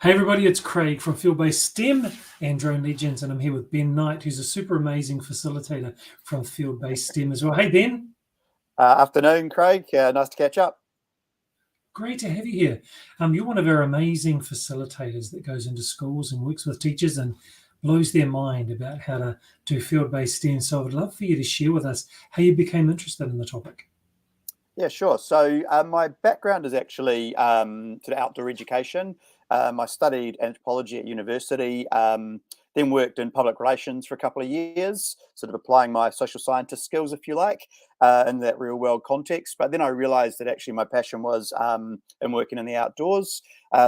Hey everybody, it's Craig from Field-Based STEM and Drone Legends, and I'm here with Ben Knight, who's a super amazing facilitator from Field-Based STEM as well. Hey Ben, Afternoon, Craig. Nice to catch up. great to have you here. You're one of our amazing facilitators that goes into schools and works with teachers and blows their mind about how to do field-based STEM. So I'd love for you to share with us how you became interested in the topic. Yeah, sure. So my background is actually sort of outdoor education. I studied anthropology at university, then worked in public relations for a couple of years, sort of applying my social scientist skills, if you like, in that real world context. But then I realized that actually my passion was in working in the outdoors.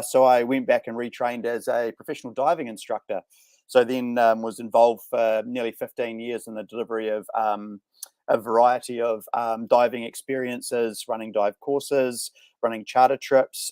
So I went back and retrained as a professional diving instructor. So then was involved for nearly 15 years in the delivery of a variety of diving experiences, running dive courses, running charter trips,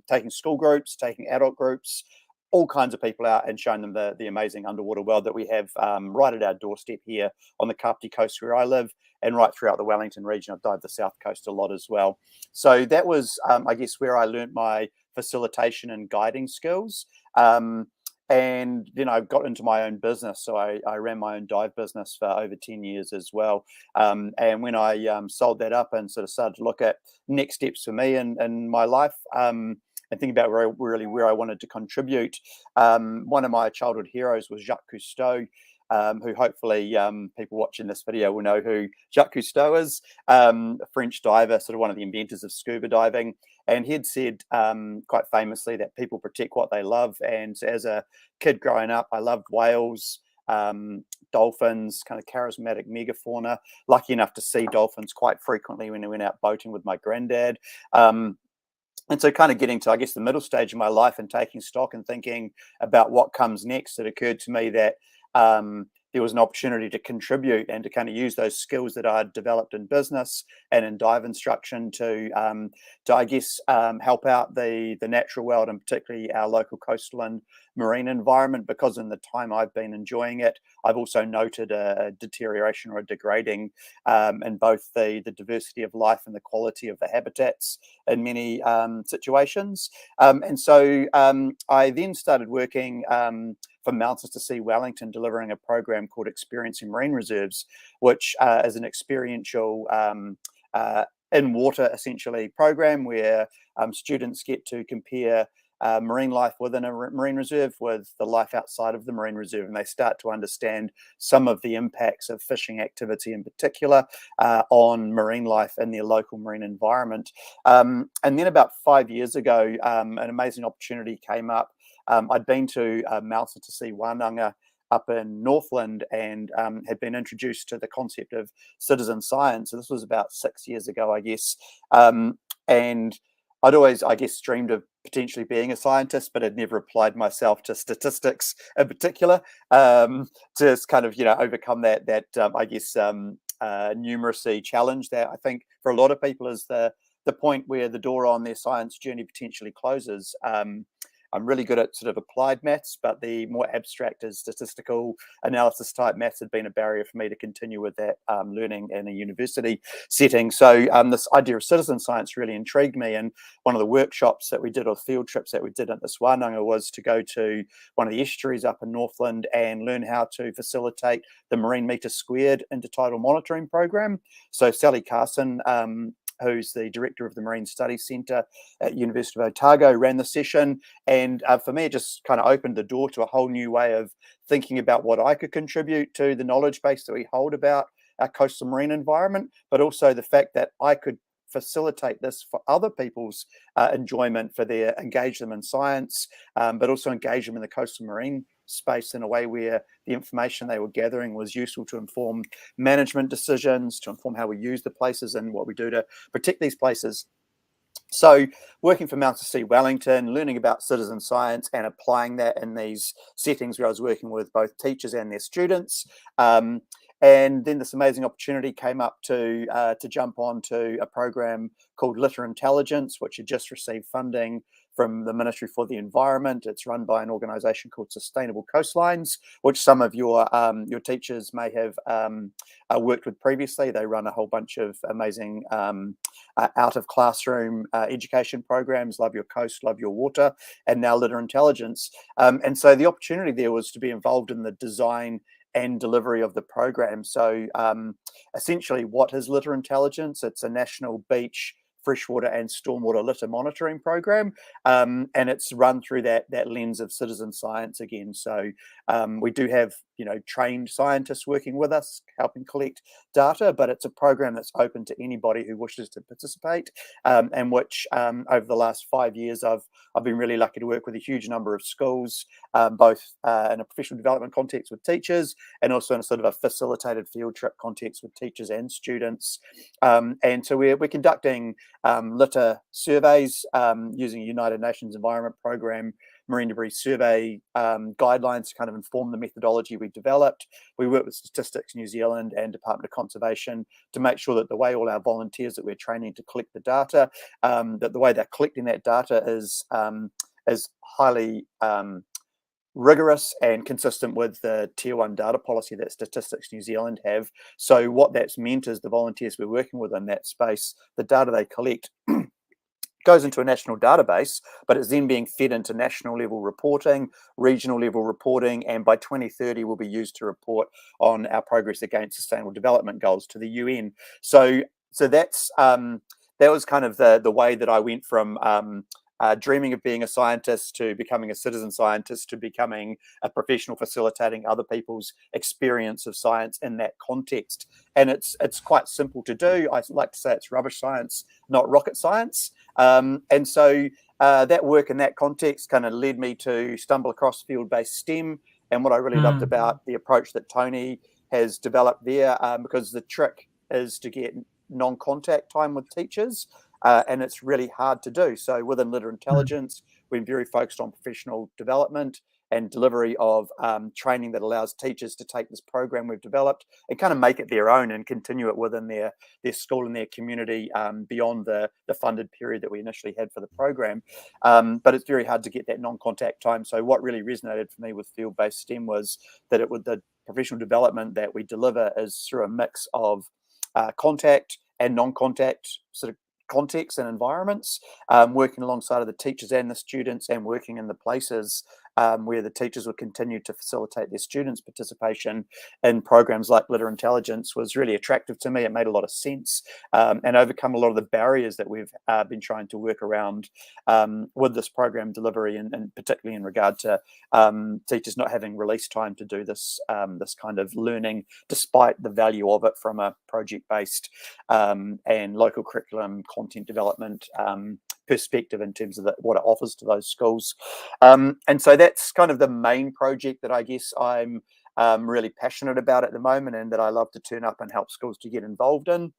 taking school groups, taking adult groups, all kinds of people out and showing them the amazing underwater world that we have right at our doorstep here on the Kapiti coast where I live, and right throughout the Wellington region. I've dived the south coast a lot as well. So that was, I guess, where I learnt my facilitation and guiding skills. And then I got into my own business. So I ran my own dive business for over 10 years as well. And when I sold that up and sort of started to look at next steps for me in my life, and think about where I wanted to contribute. One of my childhood heroes was Jacques Cousteau, who hopefully people watching this video will know who Jacques Cousteau is, a French diver, sort of one of the inventors of scuba diving. And he had said quite famously that people protect what they love. And so as a kid growing up, I loved whales, dolphins, kind of charismatic megafauna. Lucky enough to see dolphins quite frequently when I went out boating with my granddad. And so kind of getting to, I guess, the middle stage of my life and taking stock and thinking about what comes next, it occurred to me that there was an opportunity to contribute and to kind of use those skills that I'd developed in business and in dive instruction to I guess, help out the natural world, and particularly our local coastal and marine environment, because in the time I've been enjoying it, I've also noted a deterioration or a degrading in both the diversity of life and the quality of the habitats in many situations. And so I then started working for Mountains to Sea Wellington, delivering a program called Experiencing Marine Reserves, which is an experiential in water essentially program where students get to compare marine life within a marine reserve with the life outside of the marine reserve, and they start to understand some of the impacts of fishing activity in particular on marine life in their local marine environment. And then about 5 years ago, an amazing opportunity came up. I'd been to Mountains to Sea Wānanga up in Northland, and had been introduced to the concept of citizen science. So this was about 6 years ago, I guess. And I'd always, I guess, dreamed of potentially being a scientist, but had never applied myself to statistics in particular, to kind of, overcome that I guess, numeracy challenge that I think for a lot of people is the point where the door on their science journey potentially closes. I'm really good at sort of applied maths, but the more abstract as statistical analysis type maths had been a barrier for me to continue with that learning in a university setting. So this idea of citizen science really intrigued me. And one of the workshops that we did, or field trips that we did at this Wānanga, was to go to one of the estuaries up in Northland and learn how to facilitate the marine metre squared intertidal monitoring program. So Sally Carson, who's the director of the Marine Studies Centre at University of Otago, ran the session. And for me, it just kind of opened the door to a whole new way of thinking about what I could contribute to the knowledge base that we hold about our coastal marine environment, but also the fact that I could facilitate this for other people's enjoyment, for their engage them in science, but also engage them in the coastal marine space in a way where the information they were gathering was useful to inform management decisions, to inform how we use the places and what we do to protect these places. So working for Mountains to Sea Wellington, learning about citizen science and applying that in these settings where I was working with both teachers and their students. And then this amazing opportunity came up to jump onto a program called Litter Intelligence, which had just received funding from the Ministry for the Environment. It's run by an organisation called Sustainable Coastlines, which some of your teachers may have worked with previously. They run a whole bunch of amazing out of classroom education programs, Love Your Coast, Love Your Water, and now Litter Intelligence. And so the opportunity there was to be involved in the design and delivery of the program. So essentially, what is Litter Intelligence? It's a national beach, freshwater and stormwater litter monitoring program, and it's run through that lens of citizen science again. So we do have trained scientists working with us, helping collect data, but it's a program that's open to anybody who wishes to participate, and which over the last 5 years I've been really lucky to work with a huge number of schools, both in a professional development context with teachers and also in a sort of a facilitated field trip context with teachers and students. And so we're conducting litter surveys using a United Nations Environment Programme marine debris survey guidelines to kind of inform the methodology we developed. We work with Statistics New Zealand and Department of Conservation to make sure that the way all our volunteers that we're training to collect the data, that the way they're collecting that data is highly rigorous and consistent with the Tier 1 data policy that Statistics New Zealand have. So what that's meant is the volunteers we're working with in that space, the data they collect goes into a national database, but it's then being fed into national level reporting, regional level reporting, and by 2030 will be used to report on our progress against Sustainable Development Goals to the UN. So that's that was kind of the way that I went from dreaming of being a scientist to becoming a citizen scientist to becoming a professional facilitating other people's experience of science in that context. And it's quite simple to do. I like to say it's rubbish science, not rocket science. And so that work in that context kind of led me to stumble across field-based STEM. And what I really loved about the approach that Tony has developed there, because the trick is to get non-contact time with teachers. And it's really hard to do. So within Litter Intelligence, we're very focused on professional development and delivery of training that allows teachers to take this program we've developed and kind of make it their own and continue it within their school and their community beyond the funded period that we initially had for the program. But it's very hard to get that non-contact time. So what really resonated for me with field-based STEM was that the professional development that we deliver is through a mix of contact and non-contact sort of contexts and environments, working alongside of the teachers and the students, and working in the places where the teachers would continue to facilitate their students' participation in programs like Litter Intelligence was really attractive to me. It made a lot of sense and overcome a lot of the barriers that we've been trying to work around with this program delivery, and particularly in regard to teachers not having release time to do this this kind of learning, despite the value of it from a project-based and local curriculum content development perspective in terms of what it offers to those schools. And so that's kind of the main project that I guess I'm really passionate about at the moment, and that I love to turn up and help schools to get involved in.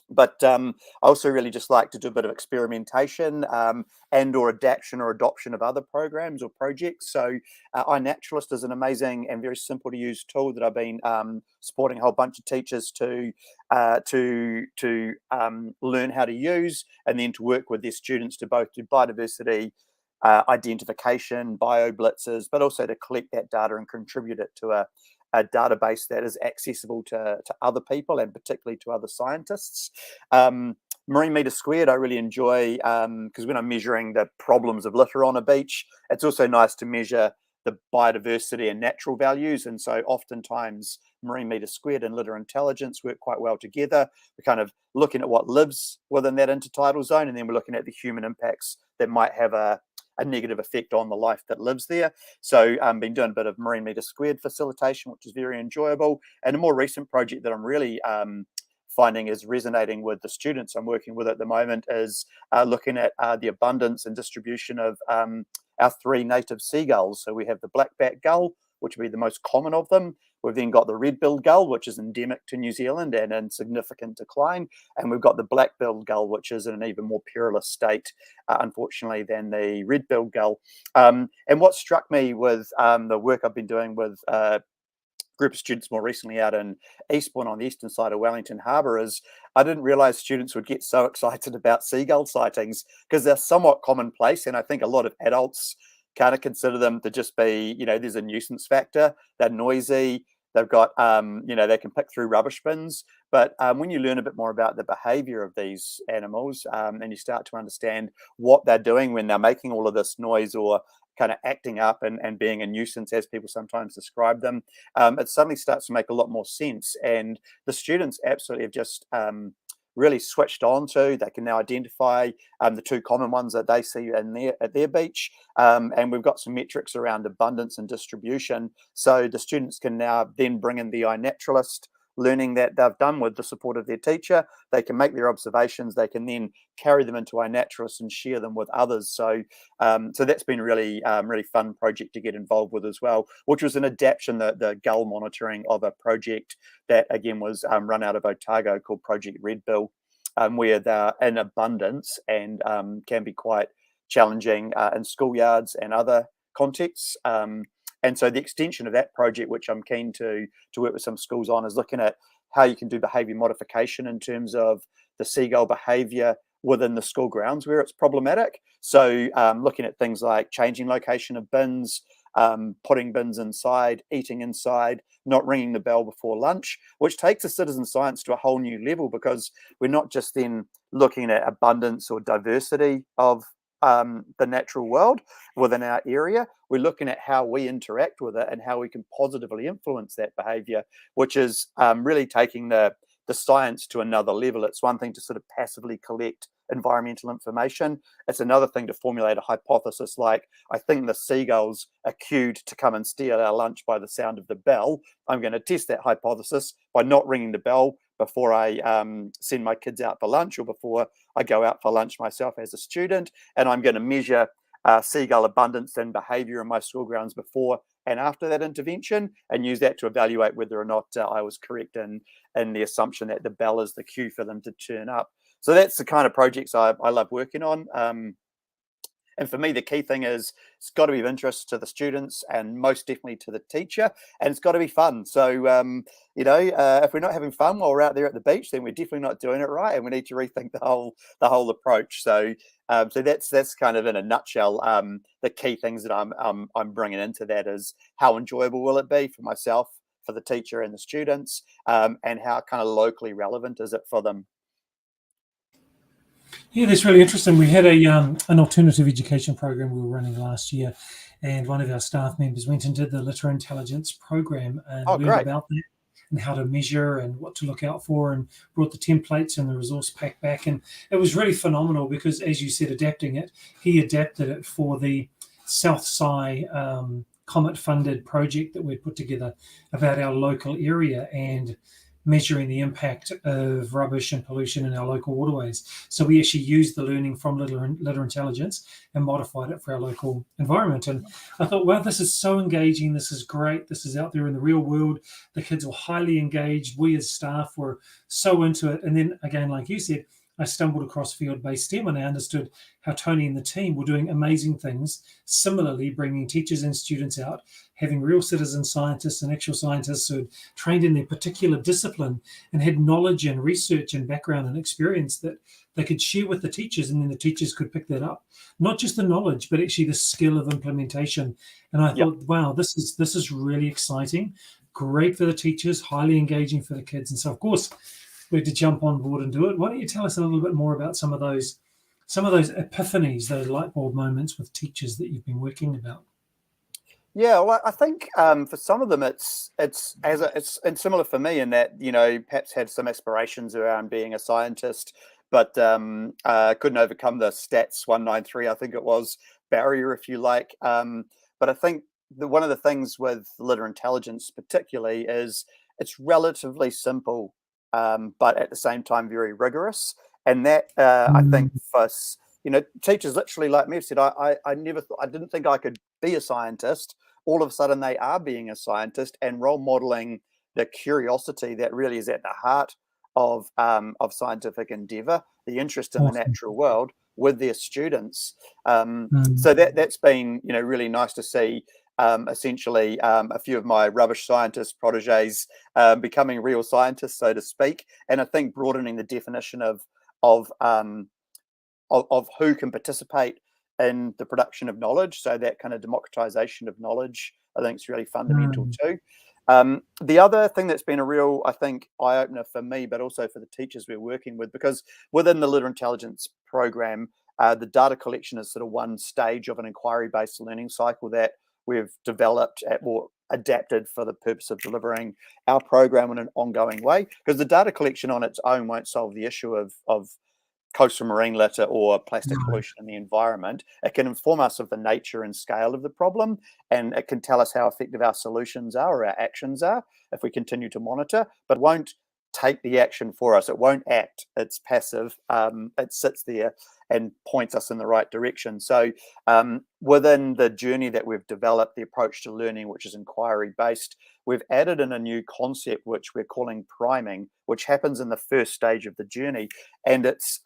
But I also really just like to do a bit of experimentation and or adoption of other programs or projects. So iNaturalist is an amazing and very simple to use tool that I've been supporting a whole bunch of teachers to learn how to use, and then to work with their students to both do biodiversity identification, bio blitzes, but also to collect that data and contribute it to a database that is accessible to other people, and particularly to other scientists. Marine meter squared, I really enjoy, because when I'm measuring the problems of litter on a beach, it's also nice to measure the biodiversity and natural values. And so oftentimes marine meter squared and Litter Intelligence work quite well together. We're kind of looking at what lives within that intertidal zone, and then we're looking at the human impacts that might have a negative effect on the life that lives there. So I've been doing a bit of marine meter squared facilitation, which is very enjoyable. And a more recent project that I'm really finding is resonating with the students I'm working with at the moment is looking at the abundance and distribution of our 3 native seagulls. So we have the black-backed gull, which would be the most common of them. We've then got the red-billed gull, which is endemic to New Zealand and in significant decline. And we've got the black-billed gull, which is in an even more perilous state, unfortunately, than the red-billed gull. And what struck me with the work I've been doing with group of students more recently out in Eastbourne on the eastern side of Wellington Harbour is I didn't realise students would get so excited about seagull sightings because they're somewhat commonplace, and I think a lot of adults kind of consider them to just be, there's a nuisance factor. They're noisy. They've got, they can pick through rubbish bins. But when you learn a bit more about the behaviour of these animals, and you start to understand what they're doing when they're making all of this noise or kind of acting up and being a nuisance, as people sometimes describe them, it suddenly starts to make a lot more sense. And the students absolutely have just really switched on to. They can now identify the two common ones that they see at their beach. And we've got some metrics around abundance and distribution. So the students can now then bring in the iNaturalist learning that they've done with the support of their teacher. They can make their observations. They can then carry them into iNaturalist and share them with others. So that's been a really fun project to get involved with as well, which was an adaptation, the gull monitoring of a project that, again, was run out of Otago called Project Red Bill, where they're in abundance and can be quite challenging in schoolyards and other contexts. And so the extension of that project, which I'm keen to work with some schools on, is looking at how you can do behaviour modification in terms of the seagull behaviour within the school grounds where it's problematic. So looking at things like changing location of bins, putting bins inside, eating inside, not ringing the bell before lunch, which takes a citizen science to a whole new level, because we're not just then looking at abundance or diversity of the natural world within our area. We're looking at how we interact with it and how we can positively influence that behaviour, which is really taking the science to another level. It's one thing to sort of passively collect environmental information. It's another thing to formulate a hypothesis like, I think the seagulls are cued to come and steal our lunch by the sound of the bell. I'm going to test that hypothesis by not ringing the bell before I send my kids out for lunch or before I go out for lunch myself as a student. And I'm going to measure seagull abundance and behaviour in my school grounds before and after that intervention, and use that to evaluate whether or not I was correct in the assumption that the bell is the cue for them to turn up. So that's the kind of projects I love working on. And for me, the key thing is it's got to be of interest to the students and most definitely to the teacher, and it's got to be fun. So, if we're not having fun while we're out there at the beach, then we're definitely not doing it right, and we need to rethink the whole approach. So, that's kind of in a nutshell the key things that I'm bringing into that is how enjoyable will it be for myself, for the teacher and the students, and how kind of locally relevant is it for them. Yeah, that's really interesting. We had an alternative education program we were running last year, and one of our staff members went and did the litter intelligence program and Oh, learned great. about that and how to measure and what to look out for, and brought the templates and the resource pack back. And it was really phenomenal because, as you said, he adapted it for the South Side Comet funded project that we'd put together about our local area and measuring the impact of rubbish and pollution in our local waterways. So we actually used the learning from litter intelligence and modified it for our local environment. And I thought, wow, this is so engaging. This is great. This is out there in the real world. The kids were highly engaged. We as staff were so into it. And then again, like you said, I stumbled across field-based STEM and I understood how Tony and the team were doing amazing things, similarly bringing teachers and students out, having real citizen scientists and actual scientists who had trained in their particular discipline and had knowledge and research and background and experience that they could share with the teachers, and then the teachers could pick that up. Not just the knowledge, but actually the skill of implementation. And I thought, wow, this is really exciting, great for the teachers, highly engaging for the kids. And so, of course, we had to jump on board and do it. Why don't you tell us a little bit more about some of those epiphanies, those light bulb moments with teachers that you've been working about? Yeah, well, I think for some of them, it's and similar for me in that perhaps had some aspirations around being a scientist, but couldn't overcome the stats 193, I think it was, barrier, if you like. But I think one of the things with litter intelligence, particularly, is it's relatively simple, but at the same time very rigorous, and that I think for teachers literally like me have said, I never thought, I didn't think I could be a scientist. All of a sudden they are being a scientist and role modeling the curiosity that really is at the heart of scientific endeavor, the interest in the Awesome. natural world with their students. Mm. So that's been really nice to see. essentially a few of my rubbish scientist proteges becoming real scientists, so to speak. And I think broadening the definition of who can participate in the production of knowledge. So that kind of democratization of knowledge, I think, is really fundamental Mm. too. The other thing that's been a real, I think, eye-opener for me, but also for the teachers we're working with, because within the Litter Intelligence program, the data collection is sort of one stage of an inquiry-based learning cycle that we've developed or adapted for the purpose of delivering our program in an ongoing way. Because the data collection on its own won't solve the issue of coastal marine litter or plastic Right. pollution in the environment. It can inform us of the nature and scale of the problem, and it can tell us how effective our solutions are or our actions are if we continue to monitor, but won't take the action for us. It won't act. It's passive. It sits there and points us in the right direction. So within the journey that we've developed, the approach to learning, which is inquiry based, we've added in a new concept which we're calling priming, which happens in the first stage of the journey. And it's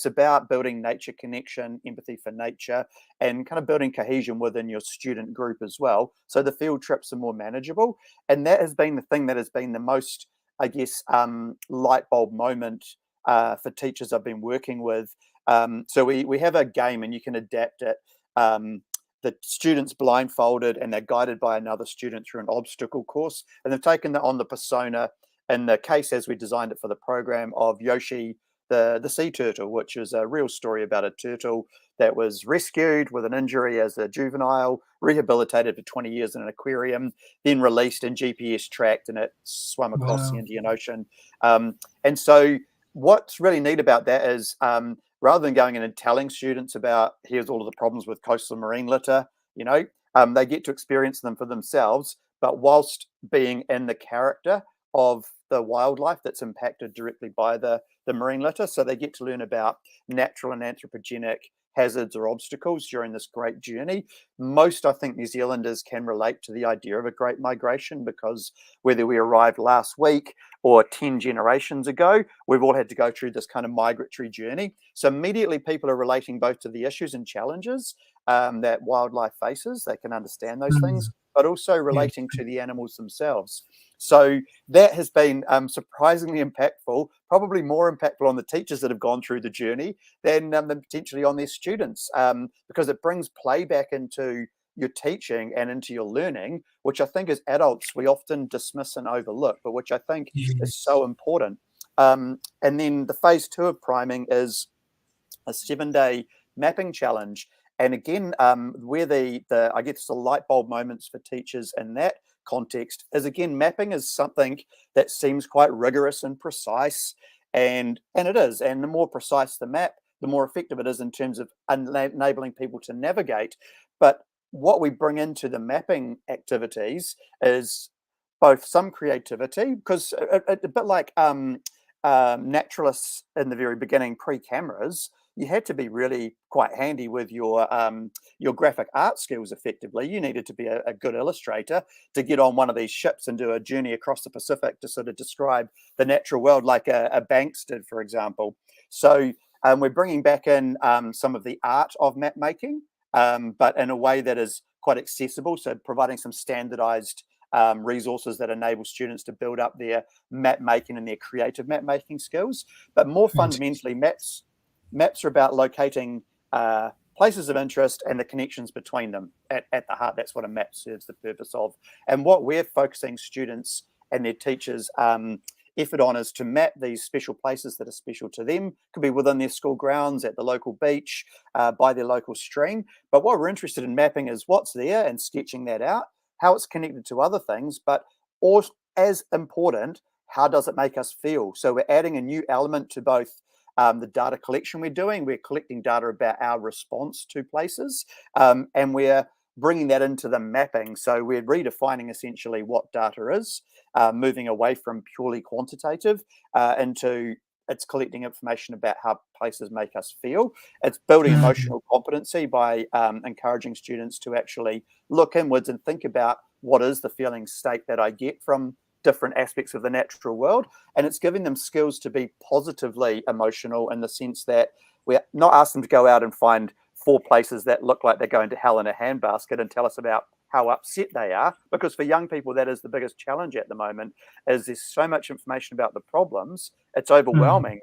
about building nature connection, empathy for nature, and kind of building cohesion within your student group as well. So the field trips are more manageable. And that has been the thing that has been the most, I guess, light bulb moment for teachers I've been working with. So we have a game and you can adapt it. The students blindfolded and they're guided by another student through an obstacle course. And they've taken on the persona, in the case as we designed it for the program, of Yoshi, the sea turtle, which is a real story about a turtle that was rescued with an injury as a juvenile, rehabilitated for 20 years in an aquarium, then released and GPS tracked, and it swam across the Wow. Indian Ocean. And so what's really neat about that is rather than going in and telling students about here's all of the problems with coastal marine litter, they get to experience them for themselves, but whilst being in the character of the wildlife that's impacted directly by the marine litter. So they get to learn about natural and anthropogenic hazards or obstacles during this great journey. Most, I think, New Zealanders can relate to the idea of a great migration, because whether we arrived last week or 10 generations ago, we've all had to go through this kind of migratory journey. So immediately people are relating both to the issues and challenges that wildlife faces. They can understand those things, Mm. but also Yeah. relating to the animals themselves. So that has been surprisingly impactful, probably more impactful on the teachers that have gone through the journey than potentially on their students, because it brings play back into your teaching and into your learning, which I think as adults we often dismiss and overlook, but which I think is Yes. so important. And then the phase 2 of priming is a 7-day mapping challenge. And again, where the I guess the light bulb moments for teachers in that context is, again, mapping is something that seems quite rigorous and precise, and it is. And the more precise the map, the more effective it is in terms of enabling people to navigate. But what we bring into the mapping activities is both some creativity, because a bit like naturalists in the very beginning, pre-cameras, you had to be really quite handy with your graphic art skills. Effectively, you needed to be a good illustrator to get on one of these ships and do a journey across the Pacific to sort of describe the natural world, like a Banks did, for example. So we're bringing back in some of the art of map making, but in a way that is quite accessible. So providing some standardized resources that enable students to build up their map making and their creative map making skills. But more Fantastic. fundamentally, maps are about locating places of interest and the connections between them at the heart. That's what a map serves the purpose of. And what we're focusing students and their teachers effort on is to map these special places that are special to them. Could be within their school grounds, at the local beach, by their local stream. But what we're interested in mapping is what's there and sketching that out, how it's connected to other things, but also, as important, how does it make us feel? So we're adding a new element to both the data collection we're doing. We're collecting data about our response to places, and we're bringing that into the mapping. So we're redefining essentially what data is, moving away from purely quantitative into it's collecting information about how places make us feel. It's building Mm. emotional competency by encouraging students to actually look inwards and think about what is the feeling state that I get from different aspects of the natural world. And it's giving them skills to be positively emotional, in the sense that we're not asking them to go out and find 4 places that look like they're going to hell in a handbasket and tell us about how upset they are, because for young people, that is the biggest challenge at the moment, is there's so much information about the problems, it's overwhelming.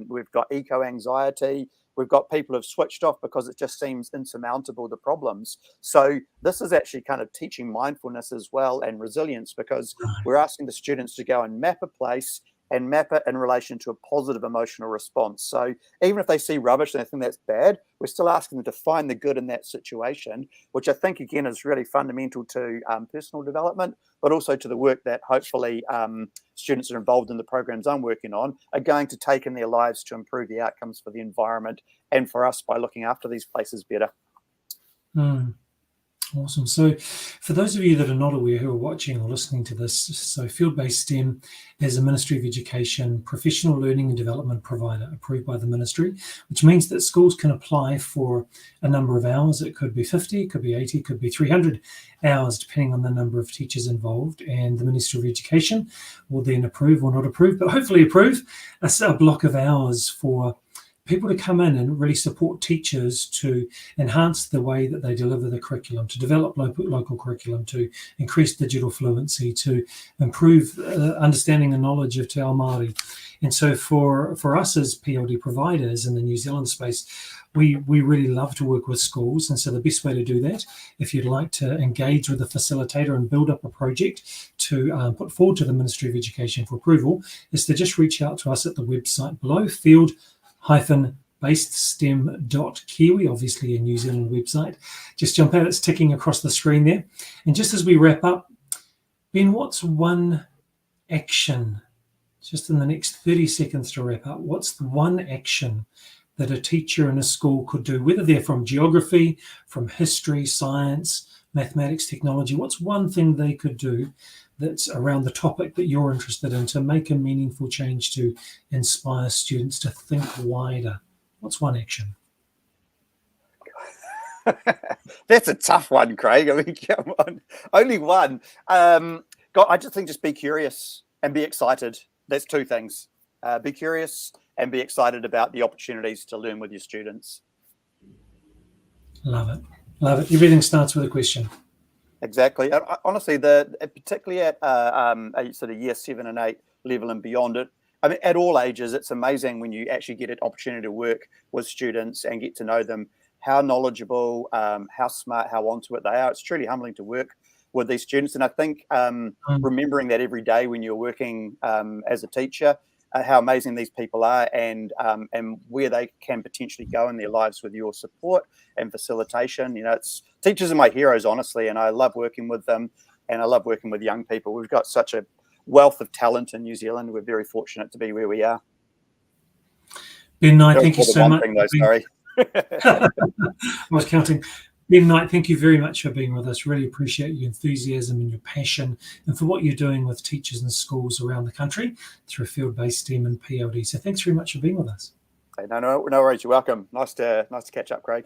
We've got eco-anxiety, we've got people who've switched off because it just seems insurmountable, the problems. So this is actually kind of teaching mindfulness as well, and resilience, because we're asking the students to go and map a place and map it in relation to a positive emotional response. So even if they see rubbish and they think that's bad, we're still asking them to find the good in that situation, which I think, again, is really fundamental to personal development, but also to the work that hopefully students that are involved in the programs I'm working on are going to take in their lives to improve the outcomes for the environment and for us by looking after these places better. Awesome. So for those of you that are not aware who are watching or listening to this, so field-based STEM is a Ministry of Education professional learning and development provider approved by the ministry, which means that schools can apply for a number of hours. It could be 50, it could be 80, it could be 300 hours, depending on the number of teachers involved. And the Ministry of Education will then approve or not approve, but hopefully approve a block of hours for people to come in and really support teachers to enhance the way that they deliver the curriculum, to develop local curriculum, to increase digital fluency, to improve understanding and knowledge of Te Ao Māori. And so for us as PLD providers in the New Zealand space, we really love to work with schools. And so the best way to do that, if you'd like to engage with a facilitator and build up a project to put forward to the Ministry of Education for approval, is to just reach out to us at the website below, field-basedstem.kiwi, obviously a New Zealand website. Just jump out, it's ticking across the screen there. And just as we wrap up, Ben, what's one action, just in the next 30 seconds to wrap up, what's the one action that a teacher in a school could do, whether they're from geography, from history, science, mathematics, technology, what's one thing they could do that's around the topic that you're interested in to make a meaningful change, to inspire students to think wider? What's one action? That's a tough one, Craig. I mean, come on. Only one. God, I just think just be curious and be excited. That's two things. Be curious and be excited about the opportunities to learn with your students. Love it. Love it. Everything starts with a question. Exactly. Honestly, particularly at a sort of year 7 and 8 level and beyond it, I mean, at all ages, it's amazing when you actually get an opportunity to work with students and get to know them, how knowledgeable, how smart, how onto it they are. It's truly humbling to work with these students. And I think remembering that every day when you're working as a teacher, how amazing these people are, and where they can potentially go in their lives with your support and facilitation. You know, teachers are my heroes, honestly, and I love working with them, and I love working with young people. We've got such a wealth of talent in New Zealand. We're very fortunate to be where we are. Ben Knight, thank you so much. Sorry. I was counting. Ben Knight, thank you very much for being with us. Really appreciate your enthusiasm and your passion, and for what you're doing with teachers and schools around the country through field-based STEM and PLD. So thanks very much for being with us. No worries. You're welcome. Nice to catch up, Craig.